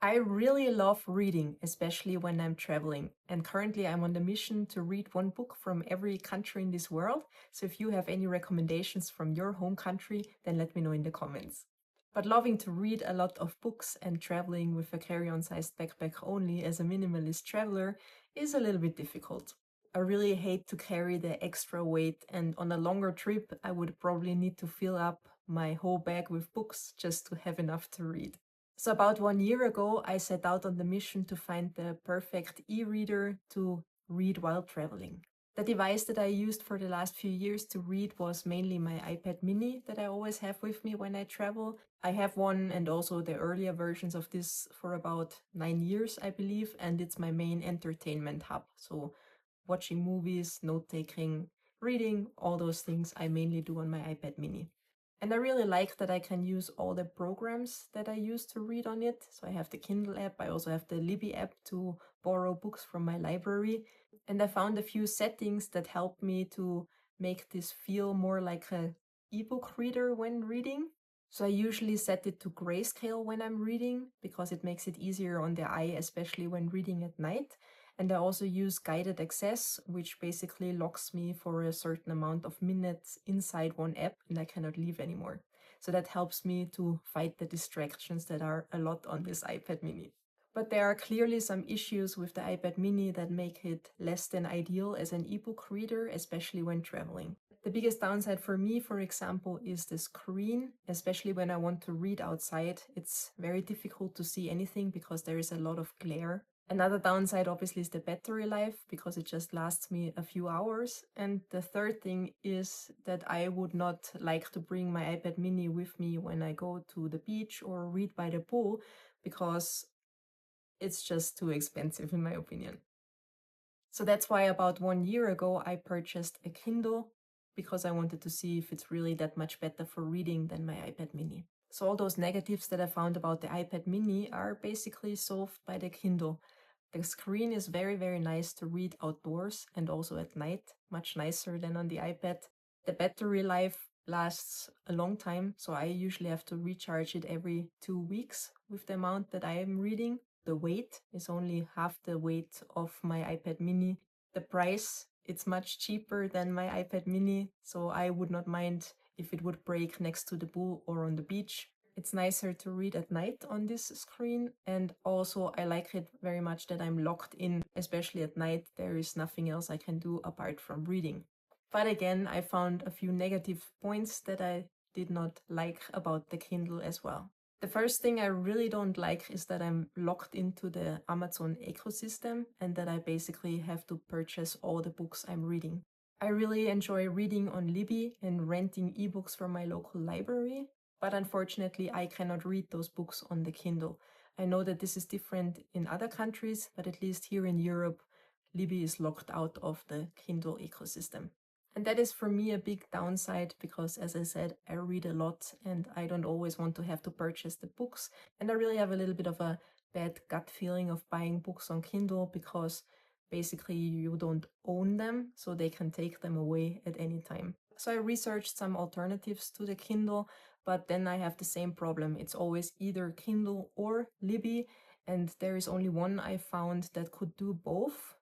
I really love reading, especially when I'm traveling. And currently, I'm on the mission to read one book from every country in this world. So if you have any recommendations from your home country, then let me know in the comments. But loving to read a lot of books and traveling with a carry-on sized backpack only as a minimalist traveler is a little bit difficult. I really hate to carry the extra weight, and on a longer trip, I would probably need to fill up my whole bag with books just to have enough to read. So about 1 year ago, I set out on the mission to find the perfect e-reader to read while traveling. The device that I used for the last few years to read was mainly my iPad mini that I always have with me when I travel. I have one and also the earlier versions of this for about 9 years, I believe, and it's my main entertainment hub. So watching movies, note-taking, reading, all those things I mainly do on my iPad mini. And I really like that I can use all the programs that I use to read on it. So I have the Kindle app, I also have the Libby app to borrow books from my library. And I found a few settings that help me to make this feel more like a ebook reader when reading. So I usually set it to grayscale when I'm reading because it makes it easier on the eye, especially when reading at night. And I also use guided access, which basically locks me for a certain amount of minutes inside one app and I cannot leave anymore. So that helps me to fight the distractions that are a lot on this iPad mini. But there are clearly some issues with the iPad mini that make it less than ideal as an ebook reader, especially when traveling. The biggest downside for me, for example, is the screen, especially when I want to read outside. It's very difficult to see anything because there is a lot of glare. Another downside, obviously, is the battery life because it just lasts me a few hours. And the third thing is that I would not like to bring my iPad mini with me when I go to the beach or read by the pool because it's just too expensive, in my opinion. So that's why about 1 year ago, I purchased a Kindle because I wanted to see if it's really that much better for reading than my iPad mini. So all those negatives that I found about the iPad mini are basically solved by the Kindle. The screen is very, very nice to read outdoors and also at night, much nicer than on the iPad. The battery life lasts a long time, so I usually have to recharge it every 2 weeks with the amount that I am reading. The weight is only half the weight of my iPad mini. The price, it's much cheaper than my iPad mini, so I would not mind if it would break next to the pool or on the beach. It's nicer to read at night on this screen, and also I like it very much that I'm locked in, especially at night. There is nothing else I can do apart from reading. But again, I found a few negative points that I did not like about the Kindle as well. The first thing I really don't like is that I'm locked into the Amazon ecosystem and that I basically have to purchase all the books I'm reading. I really enjoy reading on Libby and renting ebooks from my local library, but unfortunately I cannot read those books on the Kindle. I know that this is different in other countries, but at least here in Europe, Libby is locked out of the Kindle ecosystem. And that is for me a big downside because, as I said, I read a lot and I don't always want to have to purchase the books. And I really have a little bit of a bad gut feeling of buying books on Kindle because basically you don't own them, so they can take them away at any time. So I researched some alternatives to the Kindle, but then I have the same problem. It's always either Kindle or Libby, and there is only one I found that could do both,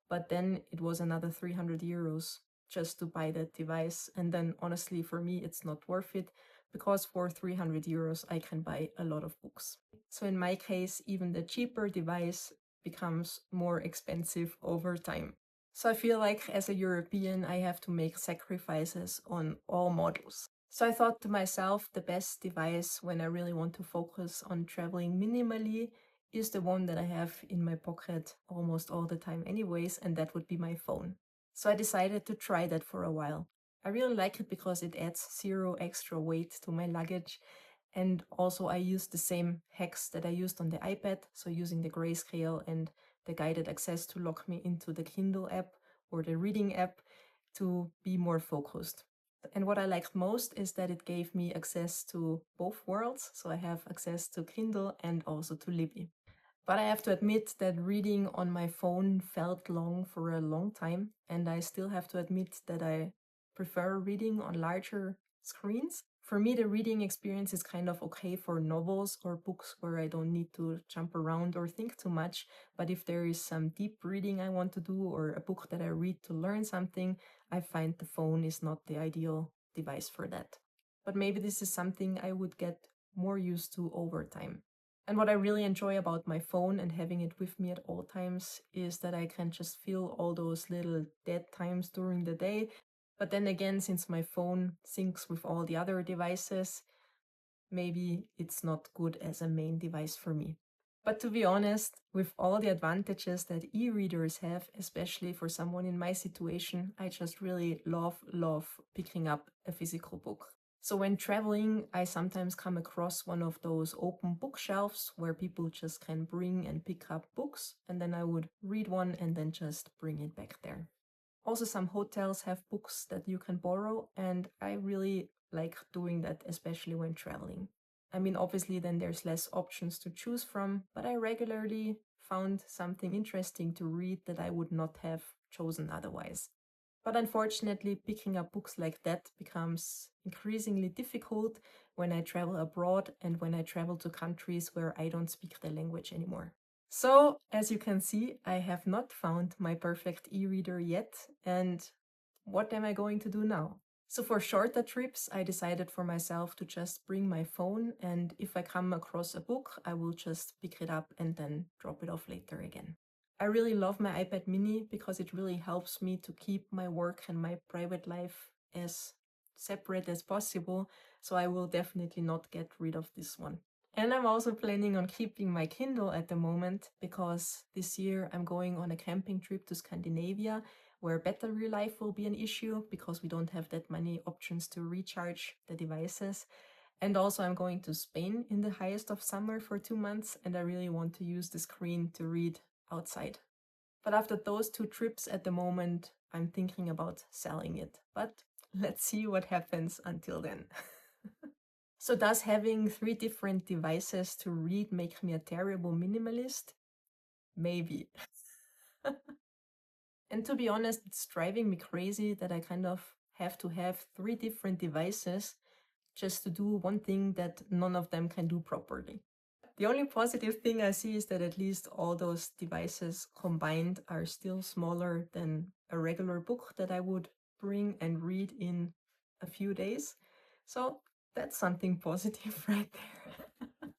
but then it was another 300 euros just to buy that device. And then honestly, for me, it's not worth it because for 300 euros, I can buy a lot of books. So in my case, even the cheaper device becomes more expensive over time. So I feel like as a European, I have to make sacrifices on all models. So I thought to myself, the best device when I really want to focus on traveling minimally is the one that I have in my pocket almost all the time anyways, and that would be my phone. So I decided to try that for a while. I really like it because it adds zero extra weight to my luggage. And also I used the same hacks that I used on the iPad, so using the grayscale and the guided access to lock me into the Kindle app or the reading app to be more focused. And what I liked most is that it gave me access to both worlds, so I have access to Kindle and also to Libby. But I have to admit that reading on my phone felt long for a long time, and I still have to admit that I prefer reading on larger screens. For me, the reading experience is kind of okay for novels or books where I don't need to jump around or think too much. But if there is some deep reading I want to do or a book that I read to learn something, I find the phone is not the ideal device for that. But maybe this is something I would get more used to over time. And what I really enjoy about my phone and having it with me at all times is that I can just feel all those little dead times during the day. But then again, since my phone syncs with all the other devices, maybe it's not good as a main device for me. But to be honest, with all the advantages that e-readers have, especially for someone in my situation, I just really love picking up a physical book. So when traveling, I sometimes come across one of those open bookshelves where people just can bring and pick up books, and then I would read one and then just bring it back there. Also, some hotels have books that you can borrow, and I really like doing that, especially when traveling. I mean, obviously, then there's less options to choose from, but I regularly found something interesting to read that I would not have chosen otherwise. But unfortunately, picking up books like that becomes increasingly difficult when I travel abroad and when I travel to countries where I don't speak the language anymore. So, as you can see, I have not found my perfect e-reader yet, and what am I going to do now? So for shorter trips, I decided for myself to just bring my phone, and if I come across a book, I will just pick it up and then drop it off later again. I really love my iPad mini because it really helps me to keep my work and my private life as separate as possible, so I will definitely not get rid of this one. And I'm also planning on keeping my Kindle at the moment because this year I'm going on a camping trip to Scandinavia where battery life will be an issue because we don't have that many options to recharge the devices. And also I'm going to Spain in the highest of summer for 2 months, and I really want to use the screen to read outside. But after those 2 trips at the moment, I'm thinking about selling it. But let's see what happens until then. So does having 3 different devices to read make me a terrible minimalist? Maybe. And to be honest, it's driving me crazy that I kind of have to have 3 different devices just to do one thing that none of them can do properly. The only positive thing I see is that at least all those devices combined are still smaller than a regular book that I would bring and read in a few days. So that's something positive right there.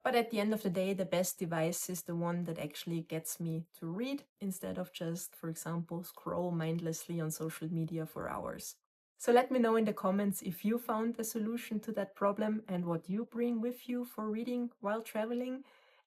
But at the end of the day, the best device is the one that actually gets me to read instead of just, for example, scroll mindlessly on social media for hours. So let me know in the comments if you found a solution to that problem and what you bring with you for reading while traveling.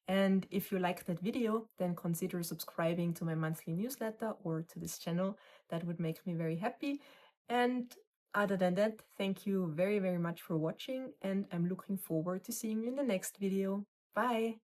And if you liked that video, then consider subscribing to my monthly newsletter or to this channel. That would make me very happy. And other than that, thank you very much for watching, and I'm looking forward to seeing you in the next video. Bye!